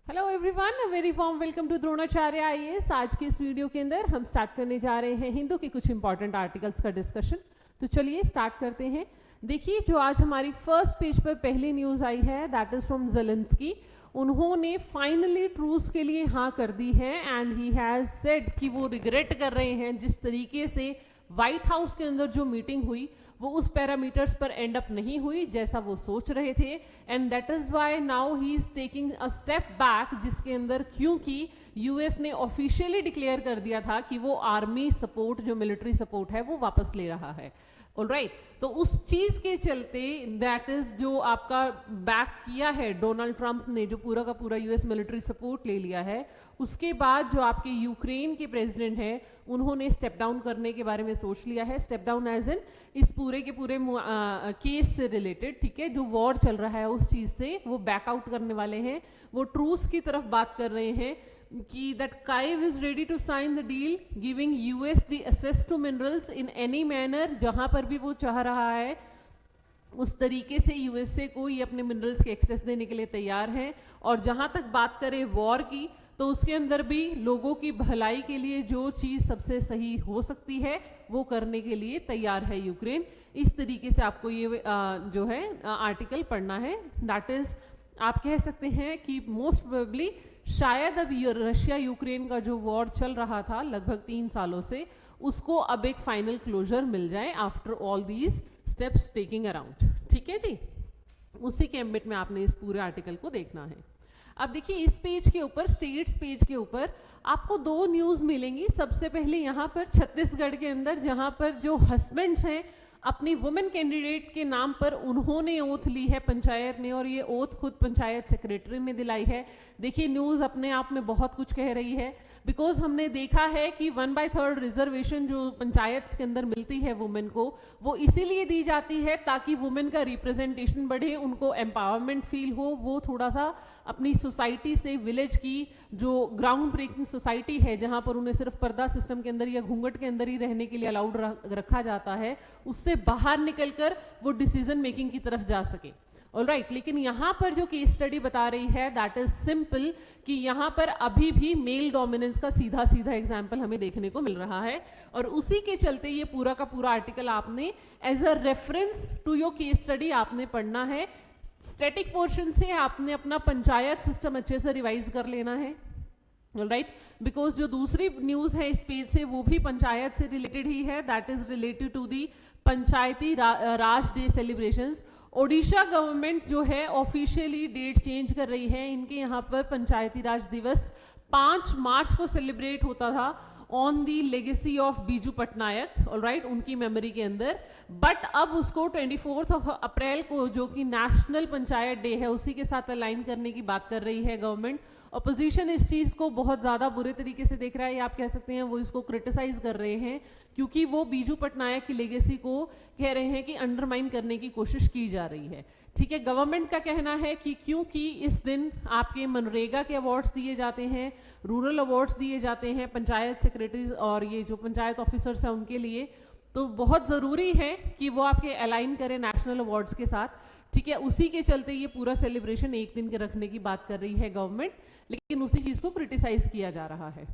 Hello everyone, very warm welcome to Dronacharya IAS. आज की इस वीडियो के अंदर हम स्टार्ट करने जा रहे हैं हिंदू के कुछ इंपॉर्टेंट आर्टिकल्स का डिस्कशन। तो चलिए स्टार्ट करते हैं। देखिए, जो आज हमारी फर्स्ट पेज पर पहली न्यूज आई है दैट इज फ्रॉम ज़ेलेंस्की। उन्होंने फाइनली ट्रूस के लिए हाँ कर दी है एंड ही हैज सेड कि वो रिग्रेट कर रहे हैं जिस तरीके से व्हाइट हाउस के अंदर जो मीटिंग हुई वो उस पैरामीटर्स पर एंड अप नहीं हुई जैसा वो सोच रहे थे, and that is why now he is taking a step back, जिसके अंदर क्योंकि यूएस ने ऑफिशियली डिक्लेयर कर दिया था कि वो आर्मी सपोर्ट, जो मिलिट्री सपोर्ट है, वो वापस ले रहा है। ऑलराइट, तो उस चीज के चलते दैट इज जो आपका बैक किया है डोनाल्ड ट्रंप ने, जो पूरा का पूरा यूएस मिलिट्री सपोर्ट ले लिया है, उसके बाद जो आपके यूक्रेन के प्रेसिडेंट हैं उन्होंने स्टेप डाउन करने के बारे में सोच लिया है। स्टेप डाउन एज इन इस पूरे के पूरे केस से रिलेटेड, ठीक है, जो वॉर चल रहा है उस चीज से वो बैकआउट करने वाले हैं। वो ट्रूस की तरफ बात कर रहे हैं कि that Kyiv is ready to sign the deal giving US the access to minerals in any manner। जहां पर भी वो चाह रहा है उस तरीके से यूएसए को ये अपने मिनरल्स के एक्सेस देने के लिए तैयार हैं। और जहां तक बात करें वॉर की, तो उसके अंदर भी लोगों की भलाई के लिए जो चीज़ सबसे सही हो सकती है वो करने के लिए तैयार है यूक्रेन। इस तरीके से आपको ये जो है आर्टिकल पढ़ना है। दैट इज, आप कह सकते हैं कि मोस्ट प्रोबेबली शायद अब रशिया यूक्रेन का जो वॉर चल रहा था लगभग 3 सालों से, उसको अब एक फाइनल क्लोजर मिल जाए after all these steps taking around. ठीक है जी, उसी के एम्बिट में आपने इस पूरे आर्टिकल को देखना है। अब देखिए, इस पेज के ऊपर, स्टेट्स पेज के ऊपर आपको 2 न्यूज मिलेंगी। सबसे पहले यहाँ पर छत्तीसगढ़ के अंदर, जहाँ पर जो हस्बैंड्स हैं अपनी वुमेन कैंडिडेट के नाम पर उन्होंने ओथ ली है पंचायत ने, और ये ओथ खुद पंचायत सेक्रेटरी ने दिलाई है। देखिए, न्यूज़ अपने आप में बहुत कुछ कह रही है, बिकॉज हमने देखा है कि 1/3 रिजर्वेशन जो पंचायत के अंदर मिलती है वुमेन को, वो इसीलिए दी जाती है ताकि वुमेन का रिप्रेजेंटेशन बढ़े, उनको एम्पावरमेंट फील हो, वो थोड़ा सा अपनी सोसाइटी से, विलेज की जो ग्राउंड ब्रेकिंग सोसाइटी है जहाँ पर उन्हें सिर्फ पर्दा सिस्टम के अंदर या घूंघट के अंदर ही रहने के लिए अलाउड रखा जाता है, उससे बाहर निकलकर वो डिसीजन मेकिंग की तरफ जा सके। ऑलराइट, लेकिन यहाँ पर जो केस स्टडी बता रही है दैट इज सिंपल कि यहाँ पर अभी भी मेल डोमिनेंस का सीधा सीधा एग्जाम्पल हमें देखने को मिल रहा है, और उसी के चलते ये पूरा का पूरा आर्टिकल आपने as a reference to your case study आपने पढ़ना है। स्टैटिक पोर्शन से आपने अपना पंचायत सिस्टम अच्छे से रिवाइज कर लेना है। राइट, बिकॉज जो दूसरी न्यूज है इस पेज से वो भी पंचायत से रिलेटेड ही है, that is related to the Panchayati Raj day celebrations. Odisha government जो है ऑफिशियली डेट चेंज कर रही है। इनके यहाँ पर पंचायती राज दिवस 5 मार्च को सेलिब्रेट होता था on the legacy of Biju Patnaik, alright, उनकी मेमोरी के अंदर, बट अब उसको 24 अप्रैल को, जो कि नेशनल पंचायत डे है, उसी के साथ अलाइन करने की बात कर रही है गवर्नमेंट। अपोजिशन इस चीज़ को बहुत ज़्यादा बुरे तरीके से देख रहा है, आप कह सकते हैं वो इसको क्रिटिसाइज कर रहे हैं, क्योंकि वो बीजू पटनायक की लेगेसी को कह रहे हैं कि अंडरमाइन करने की कोशिश की जा रही है। ठीक है, गवर्नमेंट का कहना है कि क्योंकि इस दिन आपके मनरेगा के अवार्ड्स दिए जाते हैं, रूरल अवार्ड्स दिए जाते हैं पंचायत सेक्रेटरीज और ये जो पंचायत ऑफिसर्स हैं उनके लिए, तो बहुत ज़रूरी है कि वो आपके अलाइन करें नेशनल अवार्ड्स के साथ। ठीक है, उसी के चलते ये पूरा सेलिब्रेशन एक दिन के रखने की बात कर रही है गवर्नमेंट, लेकिन उसी चीज़ को क्रिटिसाइज किया जा रहा है।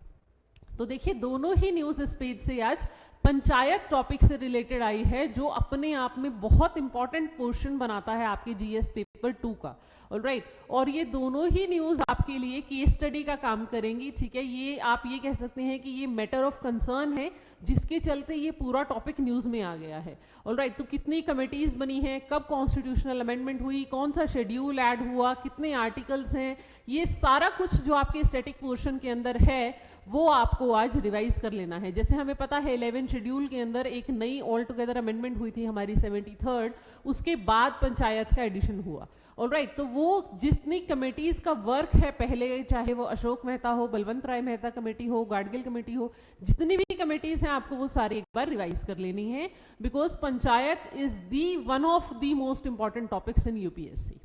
तो देखिए, दोनों ही न्यूज़ इस पेज से आज पंचायत टॉपिक से रिलेटेड आई है, जो अपने आप में बहुत इंपॉर्टेंट पोर्शन बनाता है आपके जीएस पेपर 2 का। ऑलराइट, और ये दोनों ही न्यूज़ आपके लिए केस स्टडी का काम करेंगी। ठीक है, ये आप ये कह सकते हैं कि ये मैटर ऑफ कंसर्न है, जिसके चलते ये पूरा टॉपिक न्यूज़ में आ गया है। ऑलराइट, तो कितनी कमेटीज बनी हैं, कब कॉन्स्टिट्यूशनल अमेंडमेंट हुई, कौन सा शेड्यूल ऐड हुआ, कितने आर्टिकल्स हैं, ये सारा कुछ जो आपके स्टैटिक पोर्शन के अंदर है वो आपको आज रिवाइज कर लेना है। जैसे हमें पता है 11 शेड्यूल के अंदर एक नई ऑल टुगेदर अमेंडमेंट हुई थी हमारी 73rd, उसके बाद पंचायत का एडिशन हुआ। ऑलराइट, तो वो जितनी कमेटीज का वर्क है पहले, चाहे वो अशोक मेहता हो, बलवंत राय मेहता कमेटी हो, गाडगिल कमेटी हो, जितनी भी कमेटीज हैं आपको वो सारी एक बार रिवाइज कर लेनी है, because panchayat is the one of the most important topics in UPSC.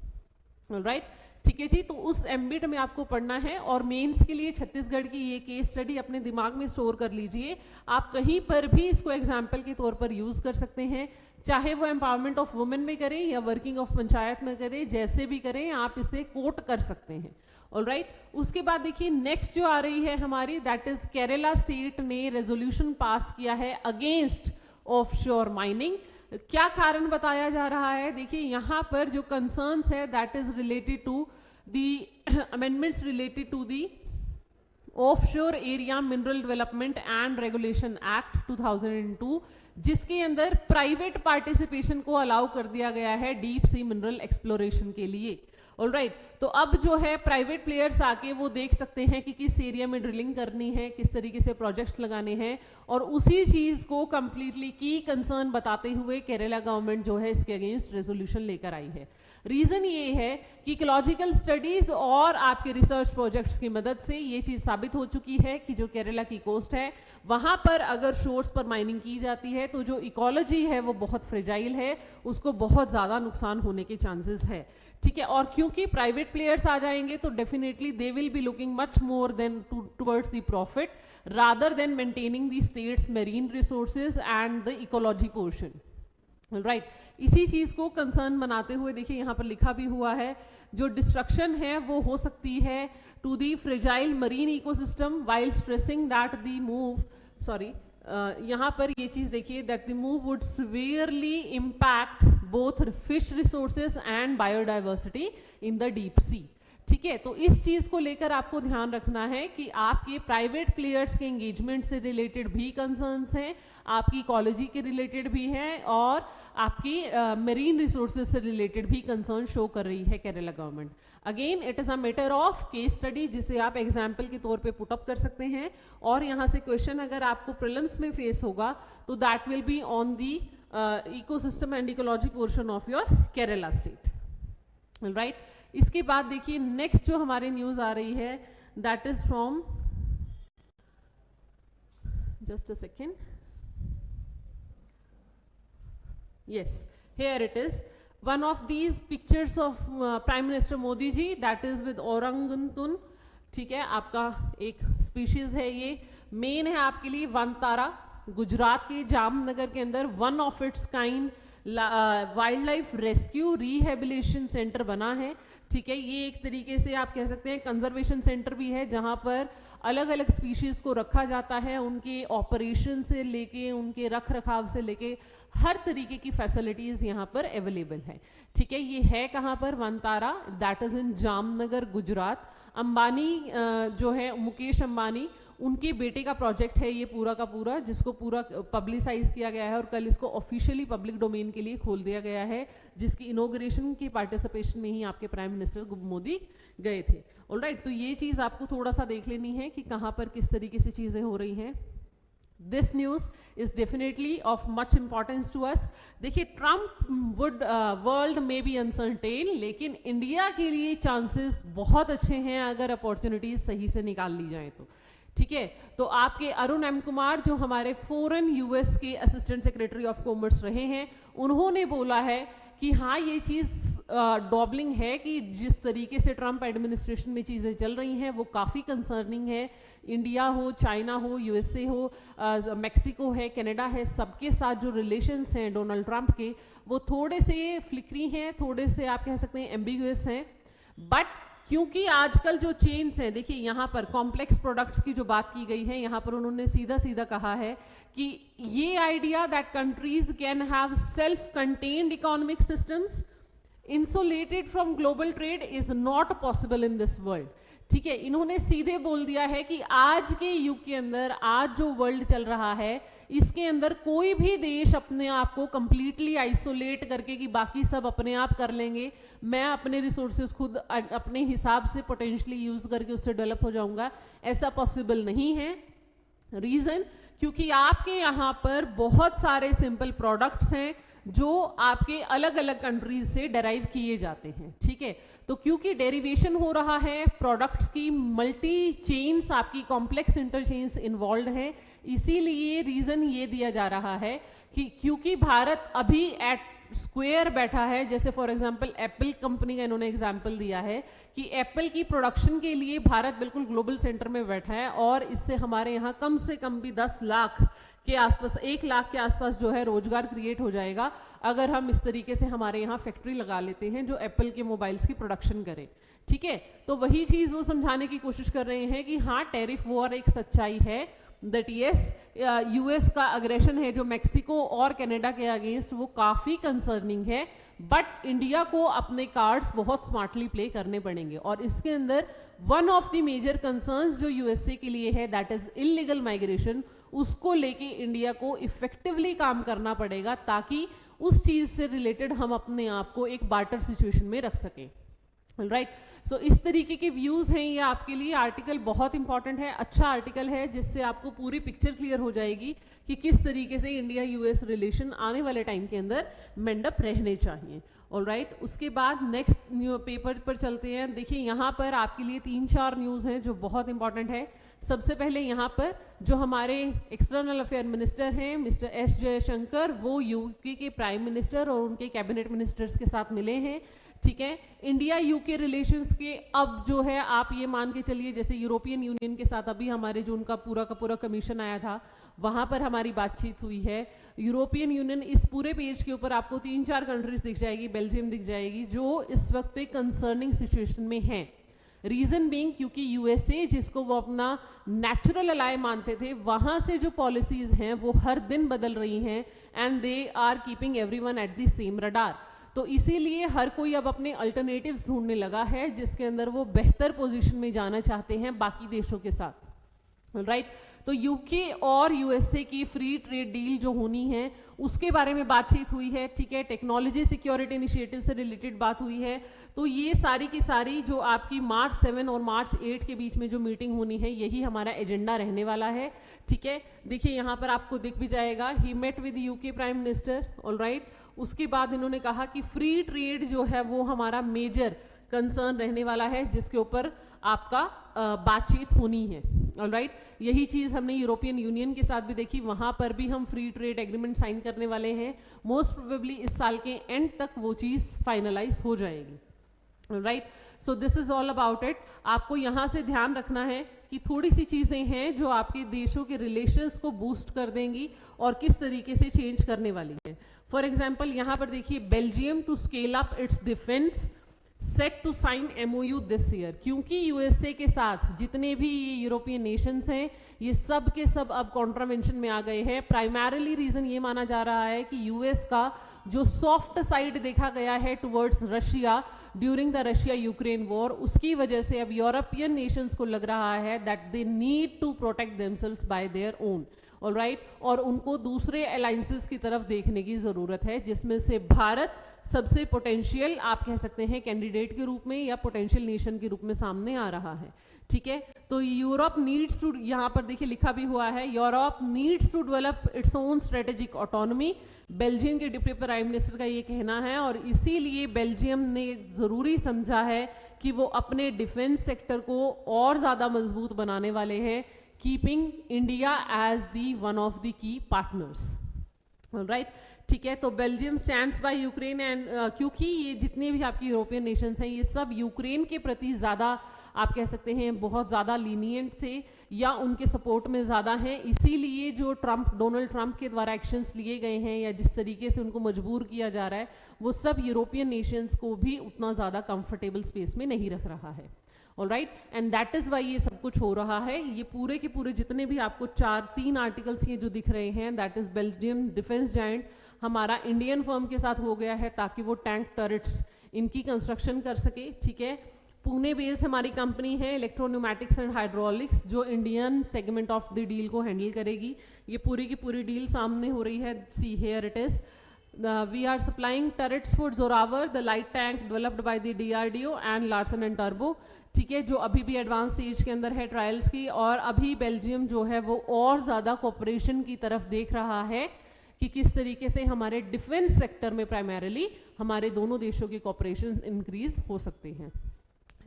Alright, ठीक है जी। तो उस एम्बिट में आपको पढ़ना है और मेंस के लिए छत्तीसगढ़ की ये केस स्टडी अपने दिमाग में स्टोर कर लीजिए। आप कहीं पर भी इसको एग्जाम्पल के तौर पर यूज कर सकते हैं, चाहे वो एम्पावरमेंट ऑफ वुमेन में करें या वर्किंग ऑफ पंचायत में करें, जैसे भी करें आप इसे कोट कर सकते हैं। ऑलराइट, उसके बाद देखिए नेक्स्ट जो आ रही है हमारी, दैट इज केरला स्टेट ने रेजोल्यूशन पास किया है अगेंस्ट ऑफशोर माइनिंग। क्या कारण बताया जा रहा है? देखिए यहाँ पर जो कंसर्न्स है that is related to the amendments related to the offshore area mineral development and regulation act 2002, जिसके अंदर प्राइवेट पार्टिसिपेशन को अलाउ कर दिया गया है डीप सी मिनरल एक्सप्लोरेशन के लिए। ऑलराइट, तो अब जो है प्राइवेट प्लेयर्स आके वो देख सकते हैं कि किस एरिया में ड्रिलिंग करनी है, किस तरीके से प्रोजेक्ट्स लगाने हैं, और उसी चीज को कंप्लीटली की कंसर्न बताते हुए केरला गवर्नमेंट जो है इसके अगेंस्ट रेजोल्यूशन लेकर आई है। रीजन ये है कि इकोलॉजिकल स्टडीज और आपके रिसर्च प्रोजेक्ट्स की मदद से ये चीज साबित हो चुकी है कि जो केरला की कोस्ट है वहां पर अगर शोर्स पर माइनिंग की जाती है तो जो इकोलॉजी है वो बहुत फ्रेजाइल है, उसको बहुत ज्यादा नुकसान होने के चांसेस है। ठीक है, और क्योंकि प्राइवेट प्लेयर्स आ जाएंगे तो definitely they will be looking much more than towards the profit rather than maintaining the states marine resources and the ecology portion. Right, इसी चीज को कंसर्न बनाते हुए देखिए यहाँ पर लिखा भी हुआ है, जो डिस्ट्रक्शन है वो हो सकती है to the fragile marine ecosystem while stressing that the move यहाँ पर ये चीज देखिए that the move would severely impact both fish resources and biodiversity in the deep sea. ठीक है, तो इस चीज को लेकर आपको ध्यान रखना है कि आपके प्राइवेट प्लेयर्स के एंगेजमेंट से रिलेटेड भी कंसर्न्स हैं, आपकी इकोलॉजी के रिलेटेड भी हैं, और आपकी मेरीन रिसोर्सेज से रिलेटेड भी कंसर्न शो कर रही है Kerala government. Again it is a matter of case study जिसे आप एग्जाम्पल के तौर पे पुटअप कर सकते हैं, और यहाँ से क्वेश्चन अगर आपको प्रीलिम्स में फेस होगा तो that will be on the ecosystem and ecology portion of your Kerala state. Right, इसके बाद देखिए नेक्स्ट जो हमारे न्यूज आ रही है that is from, just a second, yes, here it is, one of these pictures of Prime Minister Modi ji, that is with orangutan। ठीक है, आपका एक स्पीशीज है, ये मेन है आपके लिए वनतारा, गुजरात के जामनगर के अंदर one of its kind wild life rescue rehabilitation centre बना है। ठीक है, ये एक तरीके से आप कह सकते हैं कंजर्वेशन सेंटर भी है जहां पर अलग अलग स्पीशीज को रखा जाता है, उनके ऑपरेशन से लेके उनके रख रखाव से लेके हर तरीके की फैसिलिटीज यहाँ पर अवेलेबल है। ठीक है, ये है कहाँ पर? Vantara, that is in Jamnagar Gujarat. Ambani जो है मुकेश अंबानी, उनके बेटे का प्रोजेक्ट है ये पूरा का पूरा, जिसको पूरा पब्लिसाइज किया गया है और कल इसको ऑफिशियली पब्लिक डोमेन के लिए खोल दिया गया है, जिसकी इनॉग्रेशन की पार्टिसिपेशन में ही आपके प्राइम मिनिस्टर मोदी गए थे। ऑलराइट, तो ये चीज आपको थोड़ा सा देख लेनी है कि कहाँ पर किस तरीके से चीजें हो रही हैं। This news is definitely of much importance to us. देखिए, ट्रम्प वुड वर्ल्ड में बी अनसर्टेन, लेकिन इंडिया के लिए चांसेस बहुत अच्छे हैं अगर अपॉर्चुनिटीज सही से निकाल ली जाए तो। ठीक है, तो आपके अरुण एम कुमार जो हमारे फॉरेन यूएस के असिस्टेंट सेक्रेटरी ऑफ कॉमर्स रहे हैं, उन्होंने बोला है कि हाँ ये चीज़ डॉबलिंग है कि जिस तरीके से ट्रम्प एडमिनिस्ट्रेशन में चीज़ें चल रही हैं वो काफ़ी कंसर्निंग है। इंडिया हो, चाइना हो, यूएसए हो, मैक्सिको है, कनाडा है, सबके साथ जो रिलेशंस हैं डोनाल्ड ट्रम्प के वो थोड़े से फ्लिकरी हैं, थोड़े से आप कह सकते हैं एम्बिगुअस हैं। बट क्योंकि आजकल जो चेन्स हैं, देखिए यहाँ पर कॉम्प्लेक्स प्रोडक्ट्स की जो बात की गई है, यहाँ पर उन्होंने सीधा सीधा कहा है कि ये idea that countries can have self contained economic systems insulated from global trade is not possible in this world. ठीक है, इन्होंने सीधे बोल दिया है कि आज के युग के अंदर, आज जो वर्ल्ड चल रहा है, इसके अंदर कोई भी देश अपने आप को कंप्लीटली आइसोलेट करके कि बाकी सब अपने आप कर लेंगे, मैं अपने रिसोर्सेज खुद अपने हिसाब से पोटेंशियली यूज करके उससे डेवलप हो जाऊंगा, ऐसा पॉसिबल नहीं है। रीजन, क्योंकि आपके यहाँ पर बहुत सारे सिंपल प्रोडक्ट्स हैं जो आपके अलग अलग कंट्रीज से डेराइव किए जाते हैं। ठीक है, तो क्योंकि डेरिवेशन हो रहा है, प्रोडक्ट्स की मल्टी चेन्स, आपकी कॉम्प्लेक्स इंटरचेन्स इन्वॉल्व है, इसीलिए रीजन ये दिया जा रहा है कि क्योंकि भारत अभी एट स्क्वायर बैठा है, जैसे फॉर एग्जांपल एप्पल कंपनी का इन्होंने एग्जांपल दिया है कि एप्पल की प्रोडक्शन के लिए भारत बिल्कुल ग्लोबल सेंटर में बैठा है और इससे हमारे यहाँ कम से कम भी 10 लाख के आसपास, 1 लाख के आसपास जो है रोजगार क्रिएट हो जाएगा अगर हम इस तरीके से हमारे यहाँ फैक्ट्री लगा लेते हैं जो एप्पल के मोबाइल्स की प्रोडक्शन करे। ठीक है, तो वही चीज वो समझाने की कोशिश कर रहे हैं कि हाँ, टैरिफ वॉर एक सच्चाई है, दैट यस यूएस का अग्रेशन है जो मैक्सिको और कनाडा के अगेंस्ट, वो काफी कंसर्निंग है, बट इंडिया को अपने कार्ड्स बहुत स्मार्टली प्ले करने पड़ेंगे। और इसके अंदर one of the major concerns जो यूएसए के लिए है दैट इज इलीगल माइग्रेशन, उसको लेके इंडिया को इफेक्टिवली काम करना पड़ेगा ताकि उस चीज से रिलेटेड हम अपने आप को एक बार्टर सिचुएशन में रख सकें। राइट, सो इस तरीके के व्यूज हैं ये आपके लिए। आर्टिकल बहुत इंपॉर्टेंट है, अच्छा आर्टिकल है, जिससे आपको पूरी पिक्चर क्लियर हो जाएगी कि किस तरीके से इंडिया यूएस रिलेशन आने वाले टाइम के अंदर मेंडअप रहने चाहिए। ऑलराइट, उसके बाद नेक्स्ट न्यू पेपर पर चलते हैं। देखिए यहाँ पर आपके लिए 3-4 न्यूज़ हैं जो बहुत इंपॉर्टेंट है। सबसे पहले यहाँ पर जो हमारे एक्सटर्नल अफेयर मिनिस्टर हैं मिस्टर एस जयशंकर, वो यूके के प्राइम मिनिस्टर और उनके कैबिनेट मिनिस्टर्स के साथ मिले हैं। ठीक है, इंडिया यूके रिलेशंस के अब जो है आप ये मान के चलिए जैसे यूरोपियन यूनियन के साथ अभी हमारे जो उनका पूरा का पूरा कमीशन आया था वहाँ पर हमारी बातचीत हुई है। यूरोपियन यूनियन इस पूरे पेज के ऊपर आपको 3-4 कंट्रीज दिख जाएगी, बेल्जियम दिख जाएगी, जो इस वक्त एक कंसर्निंग सिचुएशन में है। रीजन बीइंग क्योंकि यूएसए जिसको वो अपना नेचुरल अलाय मानते थे, वहाँ से जो पॉलिसीज हैं वो हर दिन बदल रही हैं and they are keeping everyone at the same radar. तो इसीलिए हर कोई अब अपने अल्टरनेटिव्स ढूंढने लगा है जिसके अंदर वो बेहतर पोजीशन में जाना चाहते हैं बाकी देशों के साथ। राइट, तो यूके और यूएसए की फ्री ट्रेड डील जो होनी है उसके बारे में बातचीत हुई है। ठीक है, टेक्नोलॉजी सिक्योरिटी इनिशिएटिव से रिलेटेड बात हुई है। तो ये सारी की सारी जो आपकी मार्च 7 और मार्च 8 के बीच में जो मीटिंग होनी है यही हमारा एजेंडा रहने वाला है। ठीक है, देखिए यहाँ पर आपको दिख भी जाएगा, he met with UK prime minister. Alright, उसके बाद इन्होंने कहा कि फ्री ट्रेड जो है वो हमारा मेजर कंसर्न रहने वाला है जिसके ऊपर आपका बातचीत होनी है। ऑलराइट, यही चीज हमने यूरोपियन यूनियन के साथ भी देखी, वहां पर भी हम फ्री ट्रेड एग्रीमेंट साइन करने वाले हैं। मोस्ट प्रोबेबली इस साल के एंड तक वो चीज फाइनलाइज हो जाएगी। Right, so this is all about it. आपको यहाँ से ध्यान रखना है कि थोड़ी सी चीजें हैं जो आपके देशों के रिलेशंस को बूस्ट कर देंगी और किस तरीके से चेंज करने वाली है। फॉर एग्जाम्पल यहाँ पर देखिए, Belgium to scale up its defence set to sign MOU this year. क्योंकि यूएसए के साथ जितने भी यूरोपियन नेशंस हैं ये सब के सब अब कॉन्ट्रावेंशन में आ गए हैं। प्राइमरीली रीजन ये माना जा रहा है कि यूएस का जो सॉफ्ट साइड देखा गया है towards Russia during the Russia Ukraine war, उसकी वजह से अब यूरोपियन नेशंस को लग रहा है that they need to protect themselves by their own. Alright, और उनको दूसरे अलायंसेस की तरफ देखने की जरूरत है जिसमें से भारत सबसे पोटेंशियल आप कह सकते हैं कैंडिडेट के रूप में या पोटेंशियल नेशन के रूप में सामने आ रहा है। ठीक है, तो यूरोप नीड्स टू, यहाँ पर देखिए लिखा भी हुआ है, Europe needs to develop its own strategic autonomy. Belgium के डिप्टी प्राइम मिनिस्टर का ये कहना है और इसीलिए बेल्जियम ने जरूरी समझा है कि वो अपने डिफेंस सेक्टर को और ज्यादा मजबूत बनाने वाले हैं, keeping India as the one of the key partners. Right, ठीक है, तो Belgium stands by Ukraine and क्योंकि ये जितने भी आपकी यूरोपियन नेशंस हैं ये सब यूक्रेन के प्रति ज़्यादा आप कह सकते हैं बहुत ज़्यादा लीनियंट थे या उनके सपोर्ट में ज़्यादा हैं, इसीलिए जो डोनाल्ड ट्रंप के द्वारा एक्शंस लिए गए हैं या जिस तरीके से उनको मजबूर किया जा रहा है वो सब यूरोपियन नेशंस को भी उतना ज़्यादा कंफर्टेबल स्पेस में नहीं रख रहा है। Alright, and that is why ये सब कुछ हो रहा है। ये पूरे के पूरे जितने भी आपको 3 आर्टिकल्स ये जो दिख रहे हैं that is Belgium defence giant हमारा इंडियन फर्म के साथ हो गया है ताकि वो टैंक टर्रेट्स इनकी कंस्ट्रक्शन कर सके। ठीक है, पुणे बेस्ड हमारी कंपनी है इलेक्ट्रोन्यूमैटिक्स एंड हाइड्रोलिक्स जो Indian segment of the deal को हैंडल करेगी। ये पूरी की पूरी डील सामने हो रही है, see here it is. We are supplying turrets for Zoravar, the light tank developed by the DRDO and Larsen and Turbo। ठीक है, जो अभी भी एडवांस स्टेज के अंदर है ट्रायल्स की, और अभी बेल्जियम जो है वो और ज़्यादा कोऑपरेशन की तरफ देख रहा है कि किस तरीके से हमारे डिफेंस सेक्टर में प्राइमरीली हमारे दोनों देशों के कोऑपरेशन इंक्रीज हो सकते हैं।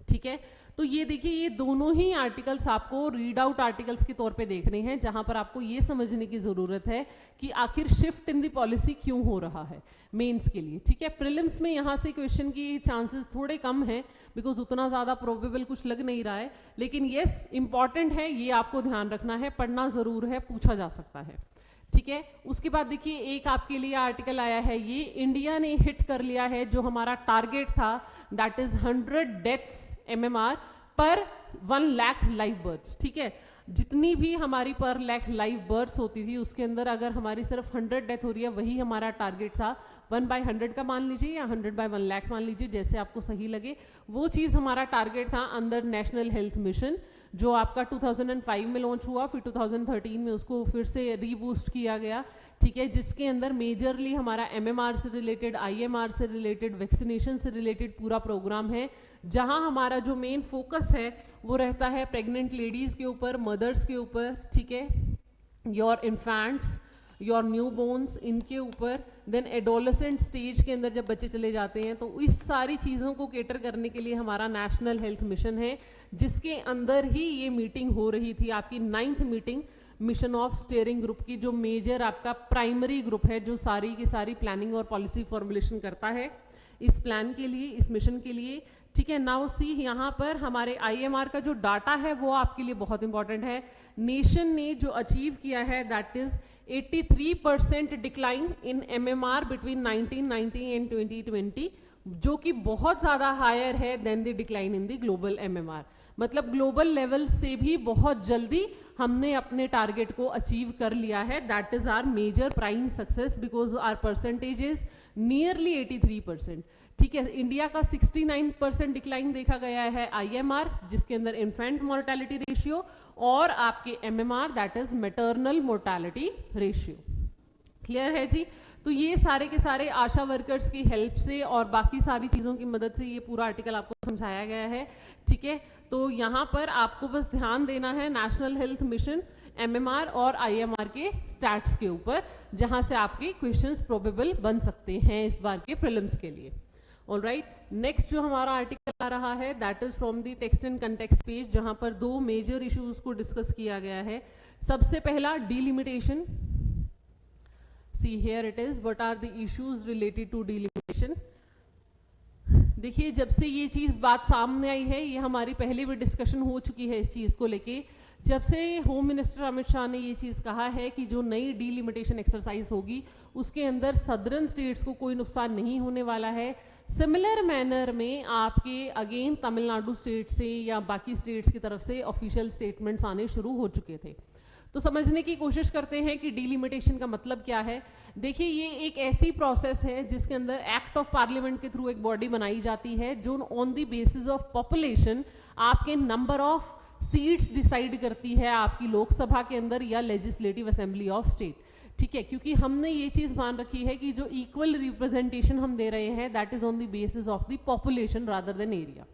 ठीक है। तो ये देखिए, ये दोनों ही आर्टिकल्स आपको रीड आउट आर्टिकल्स के तौर पे देखने हैं, जहां पर आपको ये समझने की जरूरत है कि आखिर शिफ्ट इन द पॉलिसी क्यों हो रहा है मेंस के लिए। ठीक है, प्रीलिम्स में यहाँ से क्वेश्चन की चांसेस थोड़े कम हैं, बिकॉज उतना ज़्यादा प्रोबेबल कुछ लग नहीं रहा है, लेकिन येस इंपॉर्टेंट है, ये आपको ध्यान रखना है, पढ़ना जरूर है, पूछा जा सकता है। ठीक है, उसके बाद देखिए एक आपके लिए आर्टिकल आया है, ये इंडिया ने हिट कर लिया है जो हमारा टारगेट था, दैट इज 100 डेथ्स MMR पर 1 लाख लाइव बर्ड्स। ठीक है, जितनी भी हमारी पर लाख लाइव बर्ड्स होती थी उसके अंदर अगर हमारी सिर्फ 100 डेथ हो रही है, वही हमारा टारगेट था। 1/100 का मान लीजिए या 100/1 लाख मान लीजिए, जैसे आपको सही लगे, वो चीज़ हमारा टारगेट था अंदर नेशनल हेल्थ मिशन, जो आपका 2005 में लॉन्च हुआ, फिर 2013 में उसको फिर से रीबूस्ट किया गया। ठीक है, जिसके अंदर मेजरली हमारा MMR से रिलेटेड, IMR से रिलेटेड, वैक्सीनेशन से रिलेटेड पूरा प्रोग्राम है, जहां हमारा जो मेन फोकस है वो रहता है प्रेग्नेंट लेडीज़ के ऊपर, मदर्स के ऊपर, ठीक है, your infants, your new bones, इनके ऊपर। देन एडोलेसेंट स्टेज के अंदर जब बच्चे चले जाते हैं, तो इस सारी चीज़ों को केटर करने के लिए हमारा नेशनल हेल्थ मिशन है, जिसके अंदर ही ये मीटिंग हो रही थी, आपकी 9th meeting mission of steering group की, जो मेजर आपका प्राइमरी ग्रुप है, जो सारी की सारी प्लानिंग और पॉलिसी फॉर्मुलेशन करता है इस प्लान के लिए, इस मिशन के लिए। ठीक है, नाउ सी यहाँ पर हमारे IMR का जो डाटा है वो आपके लिए बहुत इंपॉर्टेंट है। नेशन ने जो अचीव किया है that is 83% decline in MMR between 1990 and 2020, जो कि बहुत ज़्यादा हायर है than the decline in the global MMR। मतलब ग्लोबल लेवल से भी बहुत जल्दी हमने अपने टारगेट को अचीव कर लिया है। That is our major prime success because our percentage is nearly 83%। ठीक है, इंडिया का 69% डिक्लाइन देखा गया है IMR, जिसके अंदर इन्फेंट मोर्टेलिटी रेशियो, और आपके MMR that is maternal mortality ratio. Clear है जी? तो ये सारे के सारे आशा वर्कर्स की हेल्प से और बाकी सारी चीज़ों की मदद से ये पूरा आर्टिकल आपको समझाया गया है। ठीक है, तो यहाँ पर आपको बस ध्यान देना है नेशनल हेल्थ मिशन, MMR और IMR के स्टैट्स के ऊपर, जहाँ से आपके क्वेश्चंस प्रोबेबल बन सकते हैं इस बार के प्रीलिम्स के लिए। ऑलराइट, नेक्स्ट जो हमारा आर्टिकल आ रहा है that is from the text and context page, जहाँ पर 2 मेजर इश्यूज को डिस्कस किया गया है। सबसे पहला delimitation. See here it is, what are the issues related to delimitation? देखिए, जब से ये चीज़ बात सामने आई है, ये हमारी पहले भी डिस्कशन हो चुकी है इस चीज़ को लेके, जब से होम मिनिस्टर अमित शाह ने ये चीज़ कहा है कि जो नई डीलिमिटेशन एक्सरसाइज होगी उसके अंदर सदर्न स्टेट्स को कोई नुकसान नहीं होने वाला है। सिमिलर मैनर में आपके अगेन तमिलनाडु स्टेट से या बाकी स्टेट्स की तरफ से ऑफिशियल स्टेटमेंट्स आने शुरू हो चुके थे। तो समझने की कोशिश करते हैं कि डीलिमिटेशन का मतलब क्या है। देखिए, ये एक ऐसी प्रोसेस है जिसके अंदर एक्ट ऑफ पार्लियामेंट के थ्रू एक बॉडी बनाई जाती है जो on the basis of population आपके नंबर ऑफ सीट्स डिसाइड करती है आपकी लोकसभा के अंदर या लेजिस्लेटिव असेंबली ऑफ स्टेट। ठीक है, क्योंकि हमने ये चीज़ मान रखी है कि जो इक्वल रिप्रेजेंटेशन हम दे रहे हैं that is on the basis of the population rather than area.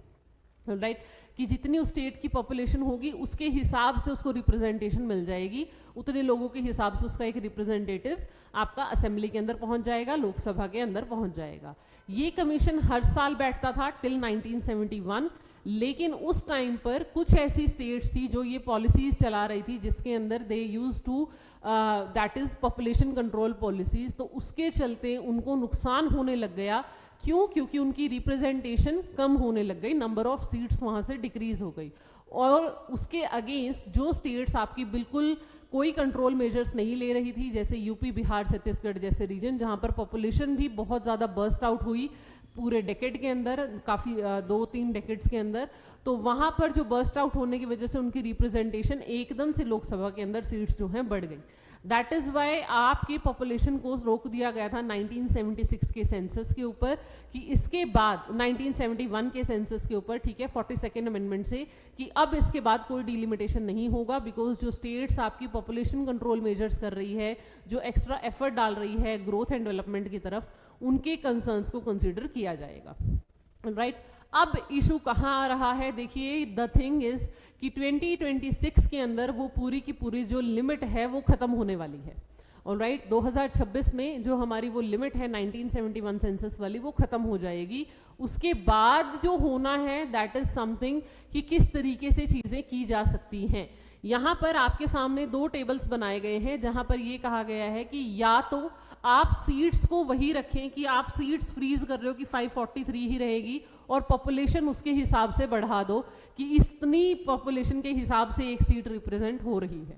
Right, कि जितनी उस स्टेट की पॉपुलेशन होगी उसके हिसाब से उसको रिप्रेजेंटेशन मिल जाएगी, उतने लोगों के हिसाब से उसका एक रिप्रेजेंटेटिव आपका असेंबली के अंदर पहुंच जाएगा, लोकसभा के अंदर पहुंच जाएगा। ये कमीशन हर साल बैठता था टिल 1971, लेकिन उस टाइम पर कुछ ऐसी स्टेट्स थी जो ये पॉलिसीज चला रही थी जिसके अंदर they use to that is population control policies, तो उसके चलते उनको नुकसान होने लग गया। क्यों? क्योंकि उनकी रिप्रेजेंटेशन कम होने लग गई, नंबर ऑफ सीट्स वहाँ से डिक्रीज हो गई। और उसके अगेंस्ट जो स्टेट्स आपकी बिल्कुल कोई कंट्रोल मेजर्स नहीं ले रही थी, जैसे यूपी, बिहार, छत्तीसगढ़ जैसे रीजन जहाँ पर पॉपुलेशन भी बहुत ज़्यादा बर्स्ट आउट हुई पूरे डेकेड के अंदर, काफ़ी 2-3 डेकेड्स के अंदर, तो वहाँ पर जो बर्स्ट आउट होने की वजह से उनकी रिप्रेजेंटेशन एकदम से लोकसभा के अंदर सीट्स जो हैं बढ़ गई। दैट इज़ वाई आपकी पॉपुलेशन को रोक दिया गया था 1976 के सेंसस के ऊपर, कि इसके बाद 1971 के सेंसस के ऊपर, ठीक है, 42nd अमेंडमेंट से, कि अब इसके बाद कोई डिलिमिटेशन नहीं होगा, बिकॉज जो स्टेट्स आपकी पॉपुलेशन कंट्रोल मेजर्स कर रही है, जो एक्स्ट्रा एफर्ट डाल रही है ग्रोथ एंड डेवलपमेंट की तरफ, उनके कंसर्न्स को कंसिडर किया जाएगा। राइट, अब इशू कहाँ आ रहा है? देखिए, द थिंग इज कि 2026 के अंदर वो पूरी की पूरी जो लिमिट है वो खत्म होने वाली है। ऑलराइट 2026 में जो हमारी वो लिमिट है 1971 सेंसस वाली वो खत्म हो जाएगी। उसके बाद जो होना है दैट इज समथिंग कि किस तरीके से चीजें की जा सकती हैं। यहाँ पर आपके सामने दो टेबल्स बनाए गए हैं जहां पर ये कहा गया है कि या तो आप सीट्स को वही रखें कि आप सीट्स फ्रीज कर रहे हो कि 543 ही रहेगी और पॉपुलेशन उसके हिसाब से बढ़ा दो कि इतनी पॉपुलेशन के हिसाब से एक सीट रिप्रेजेंट हो रही है,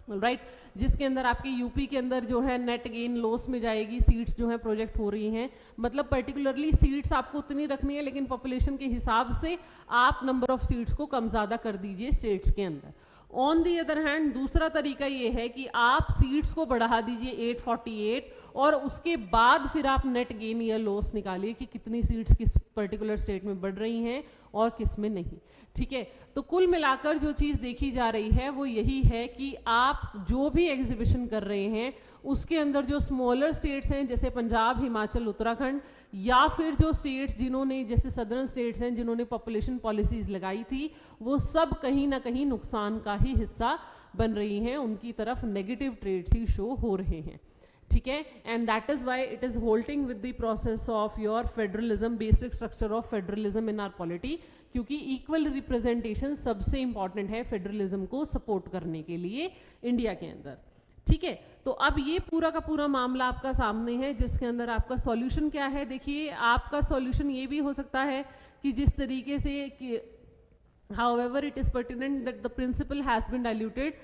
राइट जिसके अंदर आपके यूपी के अंदर जो है नेट गेन लॉस में जाएगी, सीट्स जो है प्रोजेक्ट हो रही हैं, मतलब पर्टिकुलरली सीट्स आपको उतनी रखनी है लेकिन पॉपुलेशन के हिसाब से आप नंबर ऑफ सीट्स को कम ज़्यादा कर दीजिए स्टेट्स के अंदर। ऑन दी अदर हैंड दूसरा तरीका ये है कि आप सीट्स को बढ़ा दीजिए 848 और उसके बाद फिर आप नेट गेन या लॉस निकालिए कि कितनी सीट्स किस पर्टिकुलर स्टेट में बढ़ रही हैं और किस में नहीं, ठीक है। तो कुल मिलाकर जो चीज़ देखी जा रही है वो यही है कि आप जो भी एग्जीबिशन कर रहे हैं उसके अंदर जो स्मॉलर स्टेट्स हैं जैसे पंजाब, हिमाचल, उत्तराखंड या फिर जो स्टेट्स जिन्होंने जैसे सदर्न स्टेट्स हैं जिन्होंने पॉपुलेशन पॉलिसीज लगाई थी वो सब कहीं ना कहीं नुकसान का ही हिस्सा बन रही हैं, उनकी तरफ नेगेटिव ट्रेड्स ही शो हो रहे हैं, ठीक है। And that is why it is holding with the process of your federalism, basic structure of federalism in are polity, क्योंकि इक्वल रिप्रेजेंटेशन सबसे इंपॉर्टेंट है फेडरलिज्म को सपोर्ट करने के लिए इंडिया के अंदर, ठीक है। तो अब ये पूरा का पूरा मामला आपका सामने है जिसके अंदर आपका सॉल्यूशन क्या है। देखिए आपका सॉल्यूशन ये भी हो सकता है कि जिस तरीके से कि however it is pertinent that the principle has been diluted,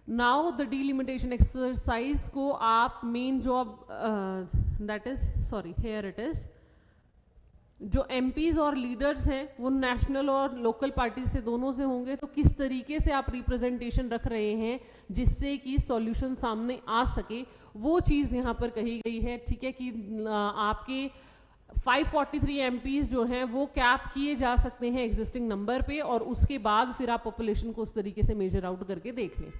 now the delimitation exercise को आप main job that is sorry here it is जो MPs और लीडर्स हैं वो नेशनल और लोकल पार्टी से दोनों से होंगे, तो किस तरीके से आप रिप्रेजेंटेशन रख रहे हैं जिससे कि सॉल्यूशन सामने आ सके वो चीज़ यहाँ पर कही गई है, ठीक है। कि आपके 543 MPs जो हैं वो कैप किए जा सकते हैं एग्जिस्टिंग नंबर पे और उसके बाद फिर आप पॉपुलेशन को उस तरीके से मेजर आउट करके देख लें,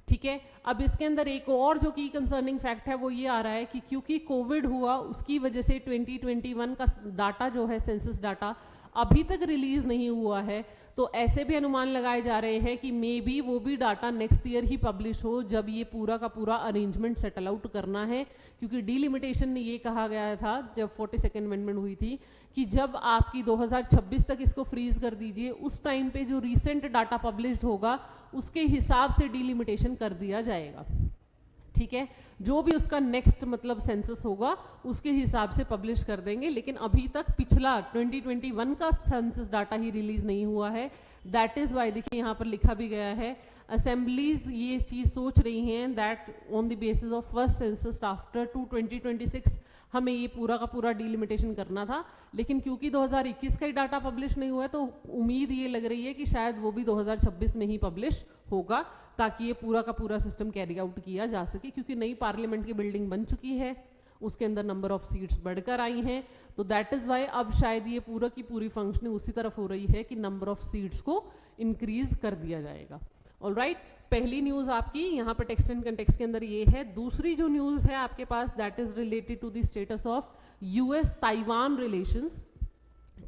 ठीक है। अब इसके अंदर एक और जो की कंसर्निंग फैक्ट है वो ये आ रहा है कि क्योंकि कोविड हुआ उसकी वजह से 2021 का डाटा जो है सेंसस डाटा अभी तक रिलीज नहीं हुआ है, तो ऐसे भी अनुमान लगाए जा रहे हैं कि मे बी वो भी डाटा नेक्स्ट ईयर ही पब्लिश हो जब ये पूरा का पूरा अरेंजमेंट सेटल आउट करना है, क्योंकि डीलिमिटेशन ने ये कहा गया था जब 42nd अमेंडमेंट हुई थी कि जब आपकी 2026 तक इसको फ्रीज कर दीजिए, उस टाइम पे जो रिसेंट डाटा पब्लिश्ड होगा उसके हिसाब से डीलिमिटेशन कर दिया जाएगा, ठीक है। जो भी उसका नेक्स्ट मतलब सेंसस होगा उसके हिसाब से पब्लिश कर देंगे, लेकिन अभी तक पिछला 2021 का सेंसस डाटा ही रिलीज नहीं हुआ है। दैट इज वाई देखिए यहाँ पर लिखा भी गया है असेंबलीज ये चीज़ सोच रही हैं that on the basis of first census after 2026 हमें ये पूरा का पूरा डीलिमिटेशन करना था, लेकिन क्योंकि 2021 का ही डाटा पब्लिश नहीं हुआ है तो उम्मीद ये लग रही है कि शायद वो भी 2026 में ही पब्लिश होगा ताकि ये पूरा का पूरा सिस्टम कैरी आउट किया जा सके, क्योंकि नई पार्लियामेंट की बिल्डिंग बन चुकी है, उसके अंदर नंबर ऑफ सीट्स बढ़कर आई हैं, तो दैट इज़ वाई अब शायद ये पूरा की पूरी फंक्शनिंग उसी तरफ हो रही है कि नंबर ऑफ सीट्स को इंक्रीज कर दिया जाएगा। ऑलराइट, पहली न्यूज़ आपकी यहाँ पर टेक्स्ट एंड कंटेक्स्ट के अंदर ये है। दूसरी जो न्यूज़ है आपके पास that is related to the status of US Taiwan relations.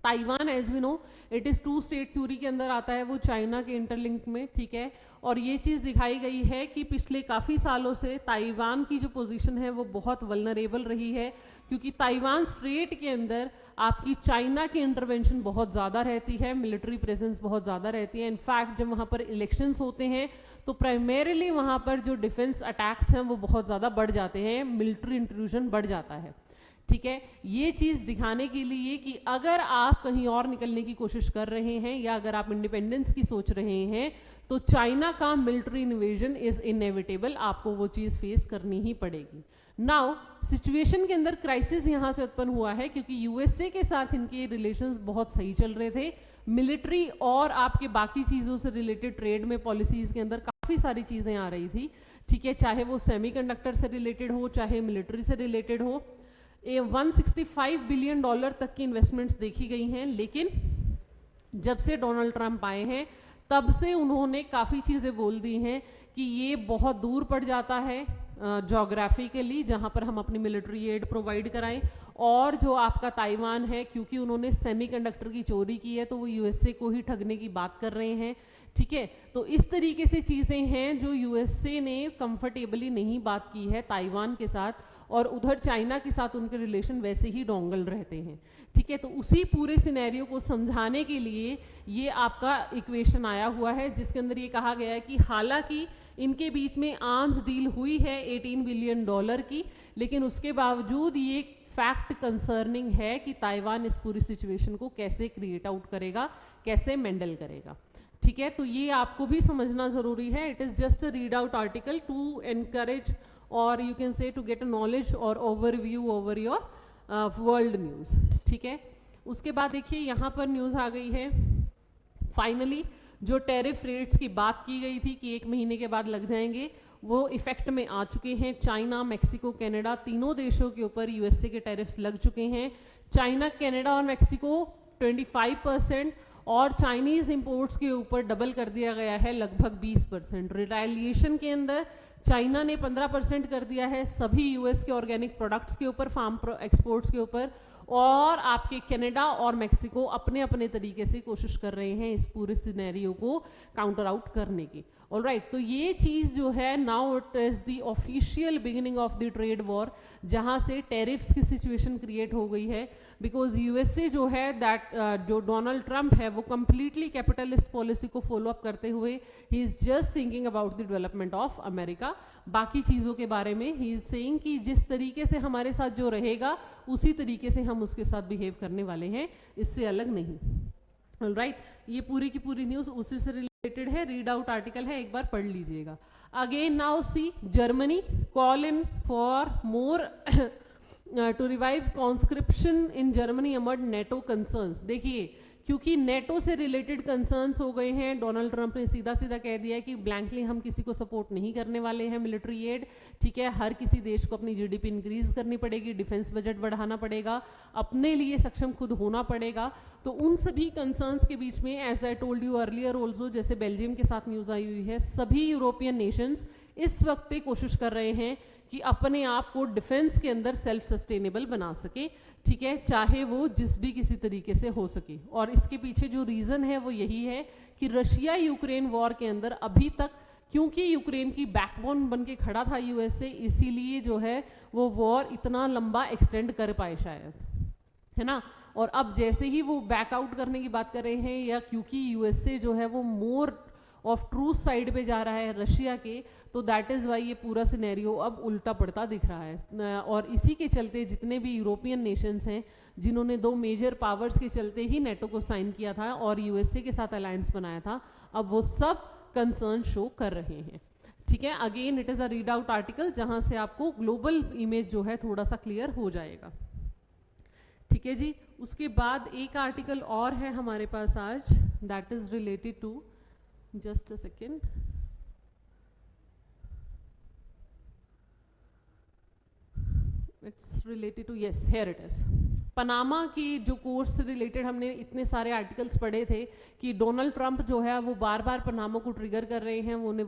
Taiwan as we know it is 2 state theory के अंदर आता है, वो चाइना के इंटरलिंक में, ठीक है। और ये चीज़ दिखाई गई है कि पिछले काफ़ी सालों से ताइवान की जो पोजीशन है वो बहुत वल्नरेबल रही है, क्योंकि ताइवान स्ट्रेट के अंदर आपकी चाइना की इंटरवेंशन बहुत ज़्यादा रहती है, मिलिट्री प्रेजेंस बहुत ज़्यादा रहती है। इनफैक्ट जब वहाँ पर इलेक्शंस होते हैं तो प्राइमरीली वहाँ पर जो डिफेंस अटैक्स हैं वो बहुत ज़्यादा बढ़ जाते हैं, मिलिट्री इंट्रूजन बढ़ जाता है, ठीक है। ये चीज़ दिखाने के लिए कि अगर आप कहीं और निकलने की कोशिश कर रहे हैं या अगर आप इंडिपेंडेंस की सोच रहे हैं तो चाइना का मिलिट्री इन्वेजन इज इनएविटेबल, आपको वो चीज़ फेस करनी ही पड़ेगी। नाउ सिचुएशन के अंदर क्राइसिस यहाँ से उत्पन्न हुआ है क्योंकि यूएसए के साथ इनके रिलेशंस बहुत सही चल रहे थे, मिलिट्री और आपके बाकी चीज़ों से रिलेटेड ट्रेड में पॉलिसीज़ के अंदर काफ़ी सारी चीज़ें आ रही थी, ठीक है, चाहे वो सेमीकंडक्टर से रिलेटेड हो चाहे मिलिट्री से रिलेटेड हो। 165 बिलियन डॉलर तक की इन्वेस्टमेंट्स देखी गई हैं, लेकिन जब से डोनाल्ड ट्रंप आए हैं तब से उन्होंने काफ़ी चीज़ें बोल दी हैं कि ये बहुत दूर पड़ जाता है, जोग्राफिकली जहाँ पर हम अपनी मिलिट्री एड प्रोवाइड कराएं, और जो आपका ताइवान है क्योंकि उन्होंने सेमीकंडक्टर की चोरी की है तो वो यूएसए को ही ठगने की बात कर रहे हैं, ठीक है। तो इस तरीके से चीज़ें हैं जो यूएसए ने कंफर्टेबली नहीं बात की है ताइवान के साथ, और उधर चाइना के साथ उनके रिलेशन वैसे ही डोंगल रहते हैं, ठीक है। तो उसी पूरे सिनेरियो को समझाने के लिए ये आपका इक्वेशन आया हुआ है, जिसके अंदर ये कहा गया है कि हालांकि इनके बीच में आर्म्स डील हुई है $18 बिलियन की, लेकिन उसके बावजूद ये फैक्ट कंसर्निंग है कि ताइवान इस पूरी सिचुएशन को कैसे क्रिएट आउट करेगा, कैसे मेंडल करेगा, ठीक है। तो ये आपको भी समझना जरूरी है। It is just a read out article to encourage or you can say to get a knowledge or overview over your world news, ठीक है। उसके बाद देखिए यहाँ पर न्यूज़ आ गई है फाइनली, जो टैरिफ रेट्स की बात की गई थी कि 1 महीने के बाद लग जाएंगे, वो इफेक्ट में आ चुके हैं। चाइना, मैक्सिको, कनाडा तीनों देशों के ऊपर यूएसए के टैरिफ्स लग चुके हैं। चाइना, कनाडा और मैक्सिको 25% और चाइनीज़ इंपोर्ट्स के ऊपर डबल कर दिया गया है लगभग 20%। रिटालिएशन के अंदर चाइना ने 15% कर दिया है सभी यूएस के ऑर्गेनिक प्रोडक्ट्स के ऊपर, फार्म एक्सपोर्ट्स के ऊपर, और आपके कनाडा और मैक्सिको अपने अपने तरीके से कोशिश कर रहे हैं इस पूरे सिनेरियो को काउंटर आउट करने की। ऑलराइट, तो ये चीज़ जो है now it is the official beginning of the trade war, जहाँ से टैरिफ्स की सिचुएशन क्रिएट हो गई है। बिकॉज यूएसए जो है दैट जो डोनाल्ड ट्रंप है वो कंप्लीटली कैपिटलिस्ट पॉलिसी को फॉलो अप करते हुए he is just thinking about the development of America. बाकी चीज़ों के बारे में ही इज़ सेइंग कि जिस तरीके से हमारे साथ जो रहेगा उसी तरीके से हम उसके साथ बिहेव करने वाले हैं, इससे अलग नहीं। ऑलराइट, ये पूरी की पूरी न्यूज़ उसी से रिलेटेड है, रीड आउट आर्टिकल है, एक बार पढ़ लीजिएगा। Again now see Germany call in for more to revive conscription in Germany amid NATO concerns. देखिए, क्योंकि नेटो से रिलेटेड कंसर्न्स हो गए हैं, डोनाल्ड ट्रंप ने सीधा सीधा कह दिया कि ब्लैंकली हम किसी को सपोर्ट नहीं करने वाले हैं मिलिट्री एड, ठीक है। हर किसी देश को अपनी जीडीपी इंक्रीज करनी पड़ेगी, डिफेंस बजट बढ़ाना पड़ेगा, अपने लिए सक्षम खुद होना पड़ेगा। तो उन सभी कंसर्न्स के बीच में, as I told you earlier also, जैसे बेल्जियम के साथ न्यूज़ आई हुई है, सभी यूरोपियन नेशंस इस वक्त पे कोशिश कर रहे हैं कि अपने आप को डिफेंस के अंदर सेल्फ सस्टेनेबल बना सके, ठीक है, चाहे वो जिस भी किसी तरीके से हो सके। और इसके पीछे जो रीज़न है वो यही है कि रशिया यूक्रेन वॉर के अंदर अभी तक, क्योंकि यूक्रेन की बैकबोन बन के खड़ा था यूएसए, इसीलिए जो है वो वॉर इतना लंबा एक्सटेंड कर पाए शायद, है ना। और अब जैसे ही वो बैकआउट करने की बात कर रहे हैं, या क्योंकि यूएसए जो है वो मोर ऑफ ट्रूथ साइड पे जा रहा है रशिया के, तो दैट इज़ वाई ये पूरा सिनेरियो अब उल्टा पड़ता दिख रहा है। और इसी के चलते जितने भी यूरोपियन नेशंस हैं जिन्होंने 2 मेजर पावर्स के चलते ही नेटो को साइन किया था और यूएसए के साथ अलायंस बनाया था, अब वो सब कंसर्न शो कर रहे हैं, ठीक है। Again it is a read out article जहाँ से आपको ग्लोबल इमेज जो है थोड़ा सा क्लियर हो जाएगा, ठीक है जी। उसके बाद एक आर्टिकल और है हमारे पास आज, that is related to, just a second, it's related to, yes, here it is, Panama की जो कोर्स से रिलेटेड हमने इतने सारे आर्टिकल्स पढ़े थे कि डोनाल्ड ट्रंप जो है वो बार बार पनामा को ट्रिगर कर रहे हैं, वो उन्हें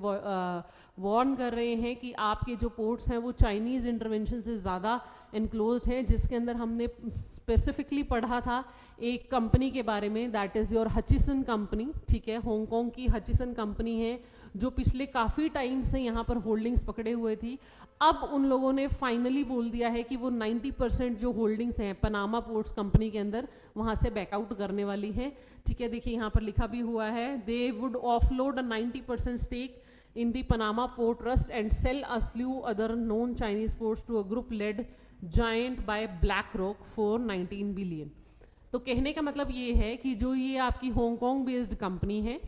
वार्न कर रहे हैं कि आपके जो पोर्ट्स हैं वो चाइनीज़ इंटरवेंशन से ज़्यादा एनक्लोज्ड हैं, जिसके अंदर हमने स्पेसिफिकली पढ़ा था एक कंपनी के बारे में, that is your Hutchison company, ठीक है। हांगकांग की हचिसन कंपनी है जो पिछले काफ़ी टाइम से यहाँ पर होल्डिंग्स पकड़े हुए थी। अब उन लोगों ने फाइनली बोल दिया है कि वो 90% जो होल्डिंग्स हैं पनामा पोर्ट्स कंपनी के अंदर, वहाँ से बैकआउट करने वाली हैं, ठीक है। देखिए यहाँ पर लिखा भी हुआ है, they would offload a 90% stake in the Panama Port Trust and sell a slew other known Chinese ports to a group led giant by BlackRock for 19 billion। तो कहने का मतलब ये है कि जो ये आपकी हांगकांग बेस्ड कंपनी है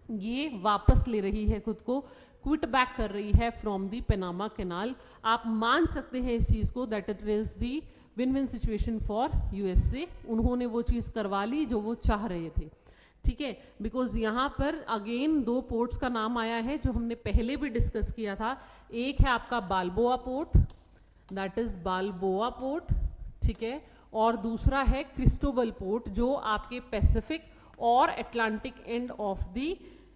ये वापस ले रही है खुद को, क्विट बैक कर रही है फ्रॉम दी पनामा कैनाल। आप मान सकते हैं इस चीज़ को that it is the win win situation for USA. उन्होंने वो चीज़ करवा ली जो वो चाह रहे थे, ठीक है। बिकॉज यहाँ पर अगेन 2 पोर्ट्स का नाम आया है जो हमने पहले भी डिस्कस किया था। एक है आपका बाल्बोआ पोर्ट, दैट इज बाल्बोआ पोर्ट, ठीक है, और दूसरा है क्रिस्टोबल पोर्ट जो आपके पैसिफिक और Atlantic end of the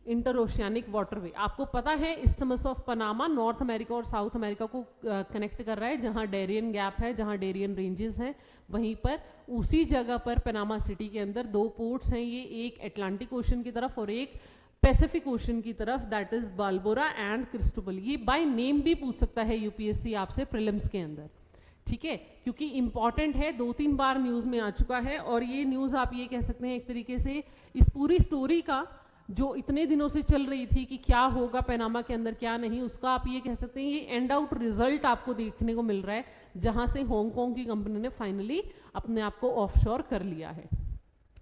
inter oceanic waterway. आपको पता है isthmus of Panama north America और साउथ अमेरिका को कनेक्ट कर रहा है, जहां डेरियन गैप है, जहां डेरियन रेंजेस हैं, वहीं पर उसी जगह पर पनामा सिटी के अंदर 2 पोर्ट्स हैं, ये एक अटलांटिक ओशन की तरफ और एक पैसिफिक ओशन की तरफ, दैट इज बालबोरा एंड क्रिस्टोबल। ये बाय नेम भी पूछ सकता है यूपीएससी आपसे प्रीलिम्स के अंदर, ठीक है, क्योंकि इंपॉर्टेंट है, 2-3 बार न्यूज में आ चुका है। और ये न्यूज आप ये कह सकते हैं एक तरीके से इस पूरी स्टोरी का जो इतने दिनों से चल रही थी कि क्या होगा पनामा के अंदर क्या नहीं, उसका आप ये कह सकते हैं ये एंड आउट रिजल्ट आपको देखने को मिल रहा है, जहां से हांगकांग की कंपनी ने फाइनली अपने आप को ऑफशोर कर लिया है,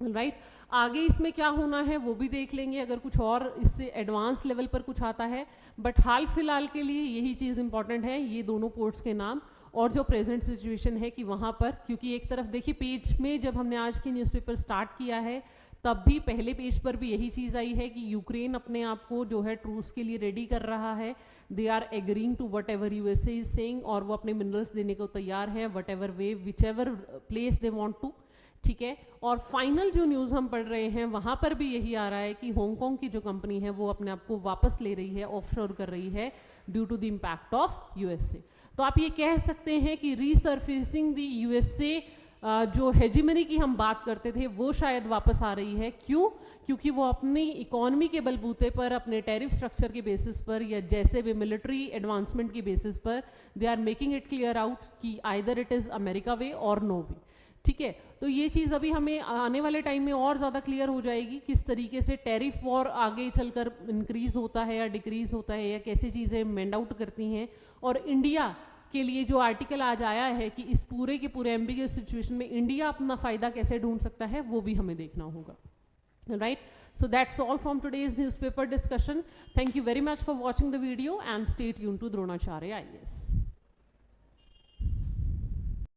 राइट। आगे इसमें क्या होना है वो भी देख लेंगे अगर कुछ और इससे एडवांस लेवल पर कुछ आता है, बट हाल फिलहाल के लिए यही चीज़ इंपॉर्टेंट है, ये दोनों पोर्ट्स के नाम और जो प्रेजेंट सिचुएशन है कि वहाँ पर, क्योंकि एक तरफ देखिए पेज में जब हमने आज की न्यूज़पेपर स्टार्ट किया है तब भी पहले पेज पर भी यही चीज़ आई है कि यूक्रेन अपने आप को जो है ट्रूस के लिए रेडी कर रहा है, they are agreeing to whatever USA is saying, और वो अपने मिनरल्स देने को तैयार है whatever way whichever place they want to, ठीक है। और फाइनल जो न्यूज़ हम पढ़ रहे हैं वहाँ पर भी यही आ रहा है कि हांगकांग की जो कंपनी है वो अपने आप को वापस ले रही है, ऑफशोर कर रही है due to the impact of USA. तो आप ये कह सकते हैं कि रीसर्फेसिंग द यूएसए जो हेजिमनी की हम बात करते थे वो शायद वापस आ रही है। क्यों? क्योंकि वो अपनी इकोनॉमी के बलबूते पर, अपने टैरिफ स्ट्रक्चर के बेसिस पर या जैसे भी मिलिट्री एडवांसमेंट की बेसिस पर they are making it clear out कि either it is America way और नो वे, ठीक है। तो ये चीज़ अभी हमें आने वाले टाइम में और ज़्यादा क्लियर हो जाएगी किस तरीके से टैरिफ वॉर आगे चलकर इंक्रीज होता है या डिक्रीज होता है या कैसी चीज़ें मेंड आउट करती हैं। और इंडिया के लिए जो आर्टिकल आज आया है कि इस पूरे के पूरे एम्बिगुअस सिचुएशन में इंडिया अपना फ़ायदा कैसे ढूंढ सकता है वो भी हमें देखना होगा, right. So that's all from today's newspaper discussion. Thank you very much for watching the video and stay tuned to Dronacharya IAS.